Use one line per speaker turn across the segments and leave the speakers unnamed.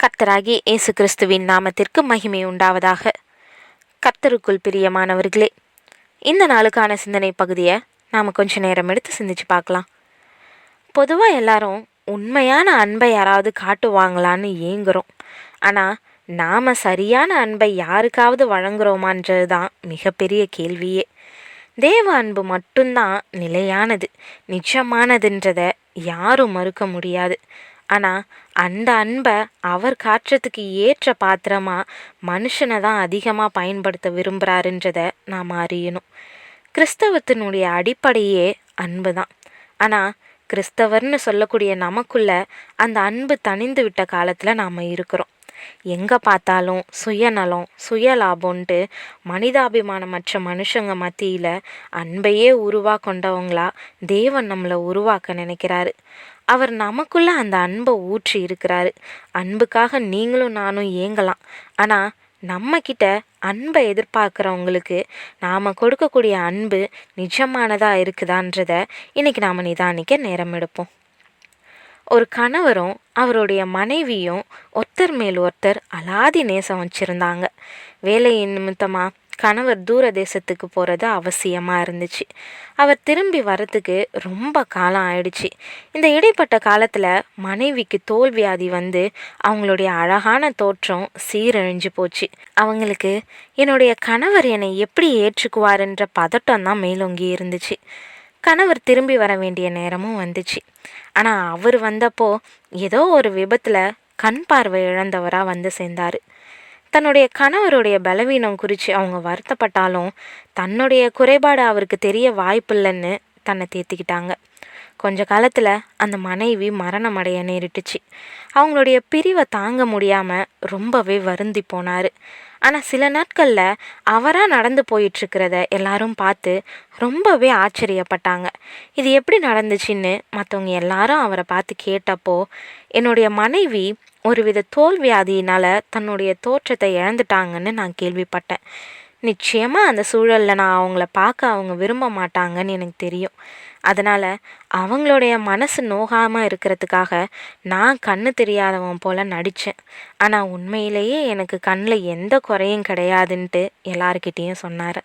கர்த்தராகிய இயேசு கிறிஸ்துவின் நாமத்திற்கு மகிமை உண்டாவதாக. கர்த்தருக்குள் பிரியமானவர்களே, இந்த நாளுக்கான சிந்தனை பகுதியை நாம் கொஞ்ச நேரம் எடுத்து சிந்திச்சு பார்க்கலாம். பொதுவாக எல்லாரும் உண்மையான அன்பை யாராவது காட்டுவாங்களான்னு ஏங்குறோம். ஆனால் நாம் சரியான அன்பை யாருக்காவது வழங்குறோமான்றது தான் மிகப்பெரிய கேள்வியே. தேவ அன்பு மட்டும்தான் நிலையானது, நிஜமானதுன்றதை யாரும் மறுக்க முடியாது. ஆனால் அந்த அன்பை அவர் காட்டுறதுக்கு ஏற்ற பாத்திரமாக மனுஷனை தான் அதிகமாக பயன்படுத்த விரும்புகிறாருன்றதை நாம் அறியணும். கிறிஸ்தவத்தினுடைய அடிப்படையே அன்பு தான். ஆனால் கிறிஸ்தவர்னு சொல்லக்கூடிய நமக்குள்ள அந்த அன்பு தணிந்து விட்ட காலத்தில் நாம் இருக்கிறோம். எங்கே பார்த்தாலும் சுயநலம், சுயலாபம்ன்ட்டு மனிதாபிமானமற்ற மனுஷங்க மத்தியில் அன்பையே கொண்டவங்களா தேவன் நம்மளை உருவாக்க நினைக்கிறாரு. அவர் நமக்குள்ள அந்த அன்பை ஊற்றி இருக்கிறாரு. அன்புக்காக நீங்களும் நானும் ஏங்கலாம். ஆனால் நம்மக்கிட்ட அன்பை எதிர்பார்க்குறவங்களுக்கு நாம் கொடுக்கக்கூடிய அன்பு நிஜமானதாக இருக்குதான்றதை இன்றைக்கி நாம் நிதானிக்க நேரம் எடுப்போம். ஒரு கணவரும் அவருடைய மனைவியும் ஒருத்தர் மேல் ஒருத்தர் அலாதி நேசம் வச்சுருந்தாங்க. வேலையின் நிமித்தமாக கணவர் தூர தேசத்துக்கு போகிறது அவசியமாக இருந்துச்சு. அவர் திரும்பி வரத்துக்கு ரொம்ப காலம் ஆயிடுச்சு. இந்த இடைப்பட்ட காலத்தில் மனைவிக்கு தோல்வியாதி வந்து அவங்களுடைய அழகான தோற்றம் சீரழிஞ்சு போச்சு. அவங்களுக்கு என்னுடைய கணவர் என்னை எப்படி ஏற்றுக்குவாருன்ற பதட்டம் தான் மேலோங்கி இருந்துச்சு. கணவர் திரும்பி வர வேண்டிய நேரமும் வந்துச்சு. ஆனால் அவர் வந்தப்போ ஏதோ ஒரு விபத்தில் கண் பார்வை இழந்தவராக வந்து சேர்ந்தார். தன்னுடைய கணவருடைய பலவீனம் குறித்து அவங்க வருத்தப்பட்டாலும் தன்னுடைய குறைபாடு அவருக்கு தெரிய வாய்ப்பில்லைன்னு தன்னை தேத்திக்கிட்டாங்க. கொஞ்ச காலத்தில் அந்த மனைவி மரணம் அடைய நேரிட்டுச்சு. அவங்களுடைய பிரிவை தாங்க முடியாமல் ரொம்பவே வருந்தி போனார். ஆனால் சில நாட்களில் அவராக நடந்து போயிட்டுருக்கிறத எல்லாரும் பார்த்து ரொம்பவே ஆச்சரியப்பட்டாங்க. இது எப்படி நடந்துச்சுன்னு மற்றவங்க எல்லாரும் அவரை பார்த்து கேட்டப்போ, என்னுடைய மனைவி ஒருவித தோல்வியாதியினால் தன்னுடைய தோற்றத்தை இழந்துட்டாங்கன்னு நான் கேள்விப்பட்டேன். நிச்சயமாக அந்த சூழலில் நான் அவங்கள பார்க்க அவங்க விரும்ப மாட்டாங்கன்னு எனக்கு தெரியும். அதனால் அவங்களுடைய மனசு நோகாமல் இருக்கிறதுக்காக நான் கண்ணு தெரியாதவன் போல் நடித்தேன். ஆனால் உண்மையிலேயே எனக்கு கண்ணில் எந்த குறையும் கிடையாதுன்ட்டு எல்லாருக்கிட்டேயும் சொன்னார்.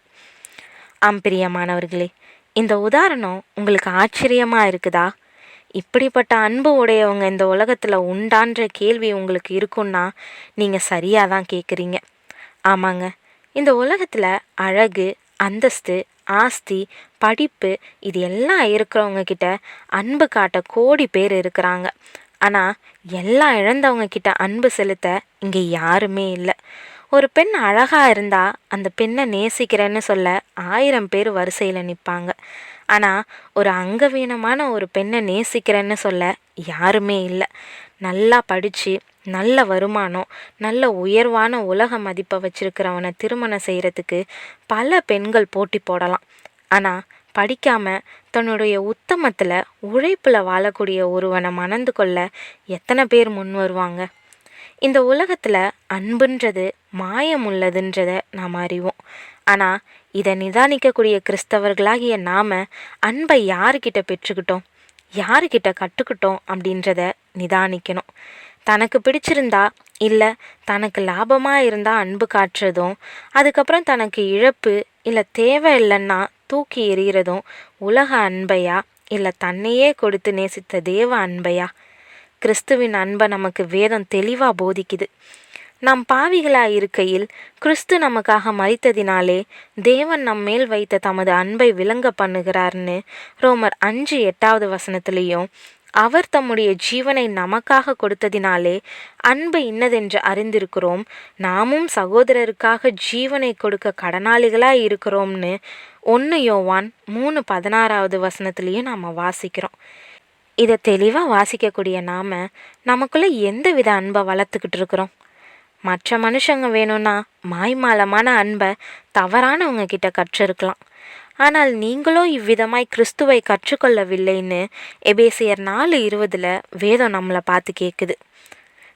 பிரியமானவர்களே, இந்த உதாரணம் உங்களுக்கு ஆச்சரியமாக இருக்குதா? இப்படிப்பட்ட அன்பு உடையவங்க இந்த உலகத்தில் உண்டான்ற கேள்வி உங்களுக்கு இருக்குன்னா நீங்கள் சரியாக தான் கேட்குறீங்க. ஆமாங்க, இந்த உலகத்தில் அழகு, அந்தஸ்து, ஆஸ்தி, படிப்பு இது எல்லாம் இருக்கிறவங்க கிட்ட அன்பு காட்ட கோடி பேர் இருக்கிறாங்க. ஆனால் எல்லாம் இழந்தவங்க கிட்ட அன்பு செலுத்த இங்கே யாருமே இல்லை. ஒரு பெண் அழகாக இருந்தால் அந்த பெண்ணை நேசிக்கிறேன்னு சொல்ல 1000 பேர் வரிசையில் நிற்பாங்க. ஆனால் ஒரு அங்கவீனமான ஒரு பெண்ணை நேசிக்கிறேன்னு சொல்ல யாருமே இல்லை. நல்லா படித்து நல்ல வருமானம், நல்ல உயர்வான உலக மதிப்பை வச்சிருக்கிறவனை திருமணம் செய்கிறதுக்கு பல பெண்கள் போட்டி போடலாம். ஆனால் படிக்காமல் தன்னுடைய உத்தமத்தில் உழைப்பில் வாழக்கூடிய ஒருவனை மணந்து கொள்ள எத்தனை பேர் முன் வருவாங்க? இந்த உலகத்தில் அன்புன்றது மாயம் உள்ளதுன்றதை நாம் அறிவோம். ஆனால் இதை நிதானிக்கக்கூடிய கிறிஸ்தவர்களாகிய நாம் அன்பை யாருக்கிட்ட பெற்றுக்கிட்டோம், யாருக்கிட்ட கற்றுக்கிட்டோம் அப்படின்றத நிதானிக்கணும். தனக்கு பிடிச்சிருந்தா இல்லை தனக்கு லாபமாக இருந்தால் அன்பு காட்டுறதும், அதுக்கப்புறம் தனக்கு இழப்பு இல்லை தேவை இல்லைன்னா தூக்கி எறிகிறதும் உலக அன்பையா இல்லை தன்னையே கொடுத்து நேசித்த தேவ அன்பையா? கிறிஸ்துவின் அன்பை நமக்கு வேதம் தெளிவாக போதிக்குது. நாம் பாவிகளாக இருக்கையில் கிறிஸ்து நமக்காக மரித்ததினாலே தேவன் நம்மேல் வைத்த தமது அன்பை விளங்க பண்ணுகிறார்னு ரோமர் 5:8 அவர் தம்முடைய ஜீவனை நமக்காக கொடுத்ததினாலே அன்பு இன்னதென்று அறிந்திருக்கிறோம், நாமும் சகோதரருக்காக ஜீவனை கொடுக்க கடனாளிகளாக இருக்கிறோம்னு 1 யோவான் 3:16 நாம் வாசிக்கிறோம். இதை தெளிவாக வாசிக்கக்கூடிய நாம் நமக்குள்ளே எந்தவித அன்பை வளர்த்துக்கிட்டு இருக்கிறோம்? மற்ற மனுஷங்க வேணும்னா மாய்மாலமான அன்பை தவறானவங்க கிட்ட கற்றிருக்கலாம். ஆனால் நீங்களோ இவ்விதமாய் கிறிஸ்துவை கற்றுக்கொள்ளவில்லைன்னு எபேசியர் 4:20 வேதம் நம்மளை பார்த்து கேட்குது.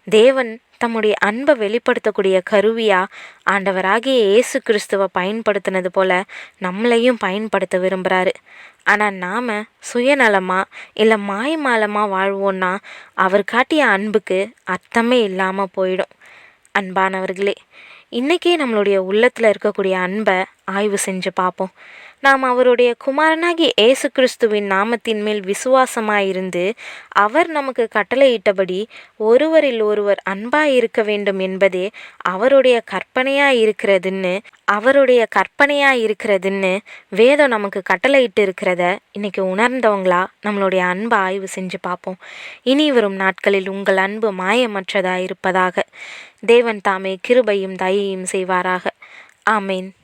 தேவன் தம்முடைய அன்பை வெளிப்படுத்தக்கூடிய கருவியா ஆண்டவராகிய இயேசு கிறிஸ்துவை பயன்படுத்தினது போல நம்மளையும் பயன்படுத்த விரும்புகிறாரு. ஆனால் நாம் சுயநலமா இல்லை மாய்மாலமாக வாழ்வோன்னா அவர் காட்டிய அன்புக்கு அர்த்தமே இல்லாமல் போயிடும். அன்பானவர்களே, இன்றைக்கே நம்மளுடைய உள்ளத்தில் இருக்கக்கூடிய அன்பை ஆய்வு செஞ்சு பார்ப்போம். நாம் அவருடைய குமாரனாகிய இயேசு கிறிஸ்துவின் நாமத்தின் மேல் விசுவாசமாயிருந்து அவர் நமக்கு கட்டளையிட்டபடி ஒருவரில் ஒருவர் அன்பாய் இருக்க வேண்டும் என்பதே அவருடைய கற்பனையாக இருக்கிறதுன்னு வேதம் நமக்கு கட்டளையிட்டு இருக்கிறத இன்னைக்கு உணர்ந்தவங்களா நம்மளுடைய அன்பை ஆய்வு செஞ்சு பார்ப்போம். இனி வரும் நாட்களில் உங்கள் அன்பு மாயமற்றதாக இருப்பதாக. தேவன் தாமே கிருபையும் தயையும் செய்வாராக. ஆமேன்.